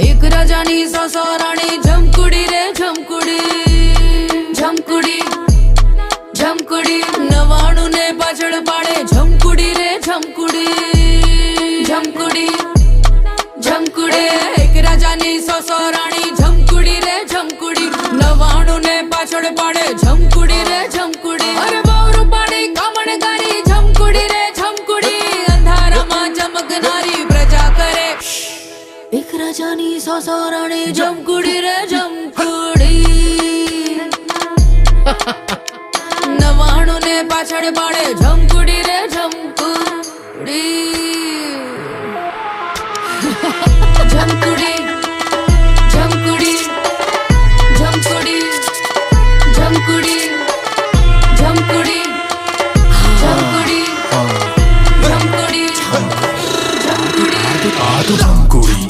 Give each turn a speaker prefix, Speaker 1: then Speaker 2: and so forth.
Speaker 1: एक राजानी सौ राणी झमकुडी रे झमकुडी झमकुडी झमकुडी 99 ने पाछळ पाडे झमकुडी रे झमकुडी झमकुडी झमकुडी एक राजानी सौ राणी झमकुडी रे झमकुडी 99 ने पाछळ पाडे झमकुडी रे झमकुडी अरे बावरू पाडी कामणगारी झमकुडी रे झमकुडी अंधाराમાં चमकनारी प्रजा करे एक राजानी सौ राणी झमकुडी रे झमकुडी 99 ने पाछळ पाडे झमकुडी रे झमकुडी।